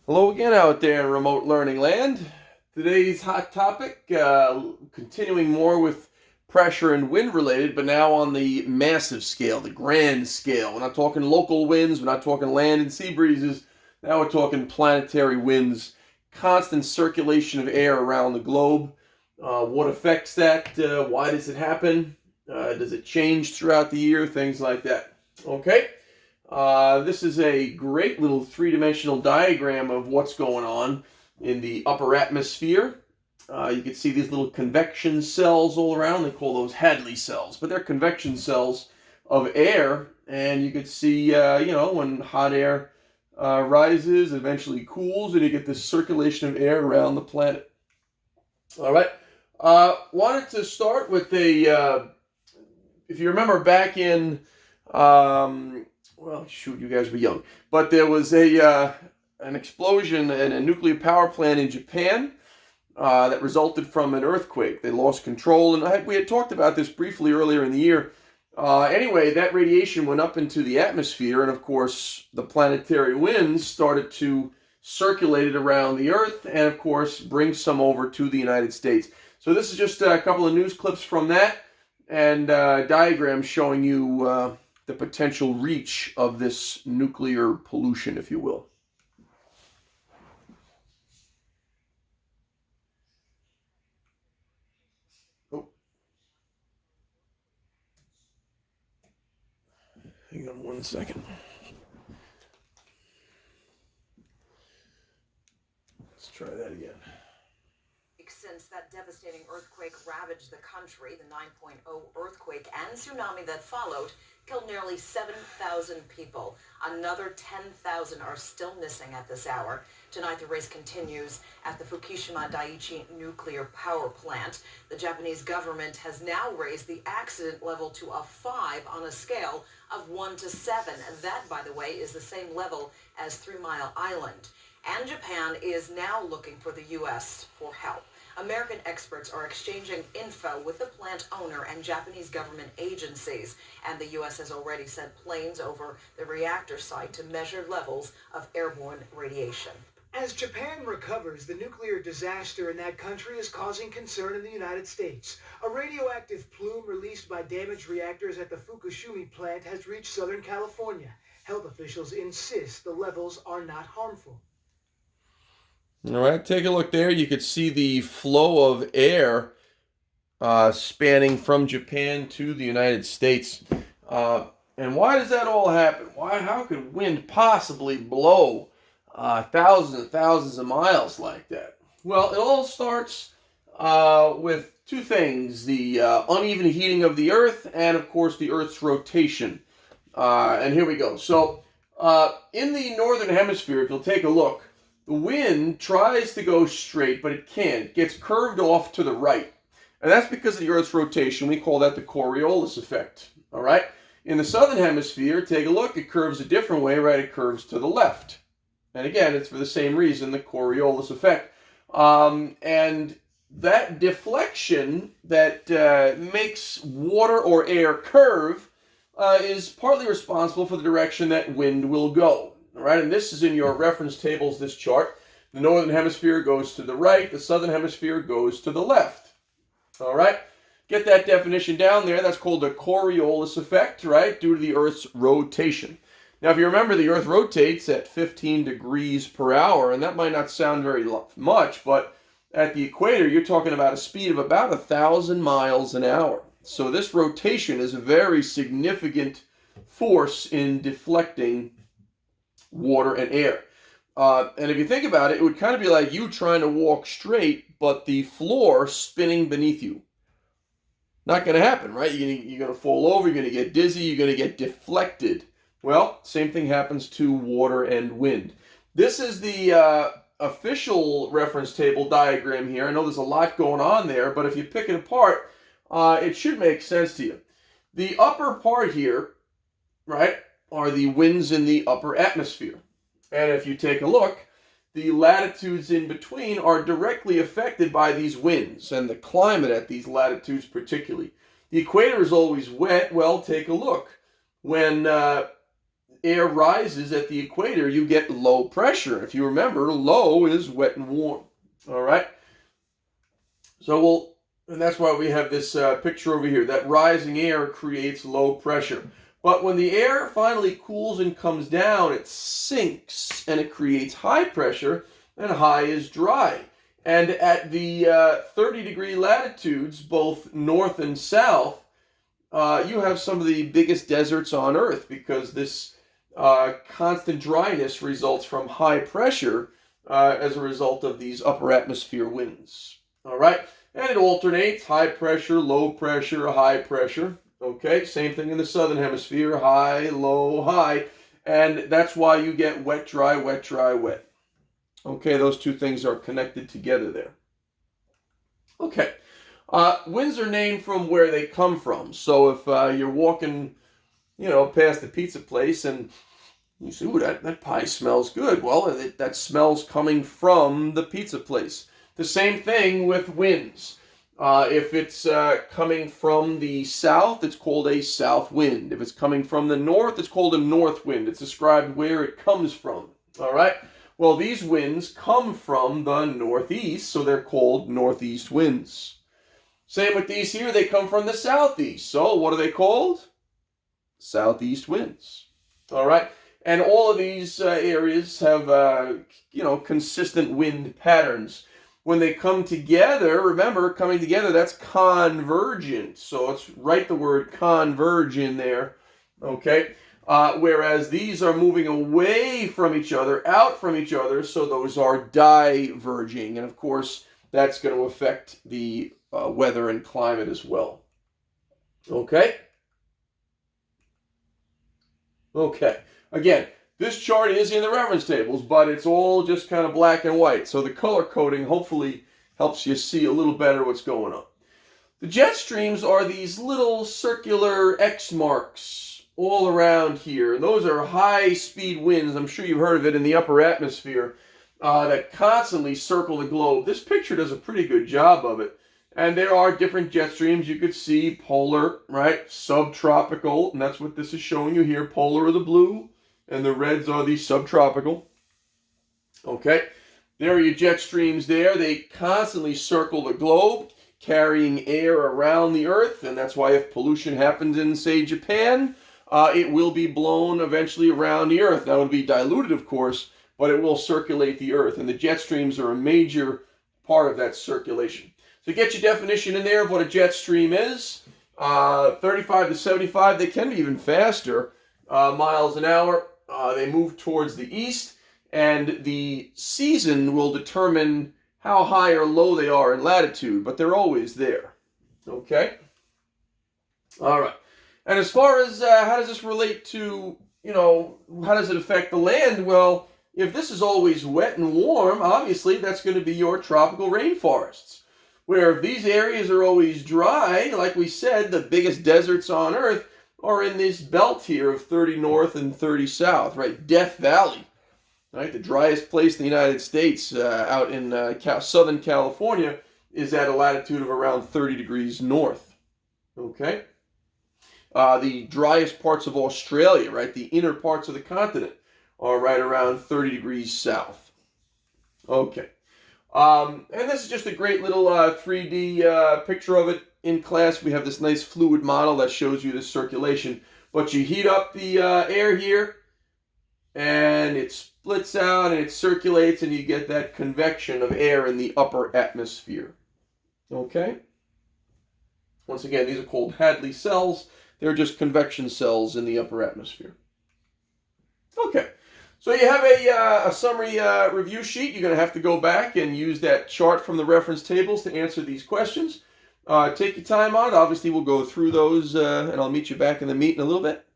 Hello again out there in remote learning land. Today's hot topic, continuing more with pressure and wind related, but now on the massive scale, the grand scale. We're not talking local winds, we're not talking land and sea breezes. Now we're talking planetary winds, constant circulation of air around the globe. What affects that? Why does it happen? Does it change throughout the year? Things like that. Okay. This is a great little three-dimensional diagram of what's going on in the upper atmosphere. You can see these little convection cells all around. They call those Hadley cells, but they're convection cells of air. And you can see, when hot air rises, eventually cools, and you get this circulation of air around the planet. All right. Wanted to start with if you remember back in... well, shoot, you guys were young. But there was an explosion in a nuclear power plant in Japan that resulted from an earthquake. They lost control, and we had talked about this briefly earlier in the year. Anyway, that radiation went up into the atmosphere, and of course, the planetary winds started to circulate it around the Earth, and of course, bring some over to the United States. So this is just a couple of news clips from that, and diagrams showing you the potential reach of this nuclear pollution, if you will. Oh. Hang on one second. Let's try that again. Since that devastating earthquake ravaged the country, the 9.0 earthquake and tsunami that followed killed nearly 7,000 people. Another 10,000 are still missing at this hour. Tonight, the race continues at the Fukushima Daiichi nuclear power plant. The Japanese government has now raised the accident level to a 5 on a scale of 1 to 7. That, by the way, is the same level as 3 Mile Island. And Japan is now looking for the U.S. for help. American experts are exchanging info with the plant owner and Japanese government agencies, and the U.S. has already sent planes over the reactor site to measure levels of airborne radiation. As Japan recovers, the nuclear disaster in that country is causing concern in the United States. A radioactive plume released by damaged reactors at the Fukushima plant has reached Southern California. Health officials insist the levels are not harmful. All right, take a look there. You could see the flow of air spanning from Japan to the United States. And why does that all happen? How could wind possibly blow thousands and thousands of miles like that? Well, it all starts with two things: the uneven heating of the Earth, and of course the Earth's rotation. And here we go. So in the northern hemisphere, if you'll take a look, the wind tries to go straight, but it can't. It gets curved off to the right. And that's because of the Earth's rotation. We call that the Coriolis effect. All right? In the southern hemisphere, take a look. It curves a different way, right? It curves to the left. And again, it's for the same reason, the Coriolis effect. And that deflection that makes water or air curve is partly responsible for the direction that wind will go. All right, and this is in your reference tables, this chart. The northern hemisphere goes to the right. The southern hemisphere goes to the left. All right, get that definition down there. That's called the Coriolis effect, right, due to the Earth's rotation. Now, if you remember, the Earth rotates at 15 degrees per hour, and that might not sound very much, but at the equator, you're talking about a speed of about 1,000 miles an hour. So this rotation is a very significant force in deflecting water and air. And if you think about it, it would kind of be like you trying to walk straight, but the floor spinning beneath you. Not going to happen, right? You're going to fall over, you're going to get dizzy, you're going to get deflected. Well, same thing happens to water and wind. This is the official reference table diagram here. I know there's a lot going on there, but if you pick it apart, it should make sense to you. The upper part here, right, are the winds in the upper atmosphere. And if you take a look, the latitudes in between are directly affected by these winds and the climate at these latitudes particularly. The equator is always wet. Well, take a look. When air rises at the equator, you get low pressure. If you remember, low is wet and warm. All right. So and that's why we have this picture over here. That rising air creates low pressure. But when the air finally cools and comes down, it sinks and it creates high pressure, and high is dry. And at the 30-degree latitudes, both north and south, you have some of the biggest deserts on Earth, because this constant dryness results from high pressure as a result of these upper atmosphere winds. All right, and it alternates: high pressure, low pressure, high pressure. Okay, same thing in the southern hemisphere: high, low, high, and that's why you get wet, dry, wet, dry, wet. Okay, those two things are connected together there. Okay. Winds are named from where they come from. So if you're walking, past the pizza place and you say, "Ooh, that pie smells good." Well, that smell's coming from the pizza place. The same thing with winds. If it's coming from the south, it's called a south wind. If it's coming from the north, it's called a north wind. It's described where it comes from. All right? Well, these winds come from the northeast, so they're called northeast winds. Same with these here, they come from the southeast. So what are they called? Southeast winds. All right? And all of these areas have, consistent wind patterns. When they come together, remember, coming together, that's convergent. So let's write the word converge in there. Okay? Whereas these are moving away from each other, out from each other, so those are diverging. And of course, that's going to affect the weather and climate as well. Okay? Okay. Again, this chart is in the reference tables, but it's all just kind of black and white. So the color coding hopefully helps you see a little better what's going on. The jet streams are these little circular X marks all around here. And those are high-speed winds. I'm sure you've heard of it in the upper atmosphere that constantly circle the globe. This picture does a pretty good job of it. And there are different jet streams. You could see polar, right? Subtropical, and that's what this is showing you here. Polar are the blue, and the reds are the subtropical. Okay, there are your jet streams there. They constantly circle the globe, carrying air around the Earth, and that's why if pollution happens in, say, Japan, it will be blown eventually around the Earth. That would be diluted, of course, but it will circulate the Earth, and the jet streams are a major part of that circulation. So get your definition in there of what a jet stream is. 35 to 75, they can be even faster miles an hour. They move towards the east, and the season will determine how high or low they are in latitude, but they're always there. Okay? All right. And as far as how does this relate to, how does it affect the land? Well, if this is always wet and warm, obviously that's going to be your tropical rainforests. Where if these areas are always dry, like we said, the biggest deserts on Earth are in this belt here of 30 north and 30 south, right? Death Valley, right? The driest place in the United States out in Southern California is at a latitude of around 30 degrees north, okay? The driest parts of Australia, right? The inner parts of the continent are right around 30 degrees south. Okay. And this is just a great little 3D picture of it. In class, we have this nice fluid model that shows you the circulation. But you heat up the air here, and it splits out, and it circulates, and you get that convection of air in the upper atmosphere. Okay? Once again, these are called Hadley cells. They're just convection cells in the upper atmosphere. Okay. So you have a summary review sheet. You're going to have to go back and use that chart from the reference tables to answer these questions. Take your time on it. Obviously, we'll go through those, and I'll meet you back in the meet in a little bit.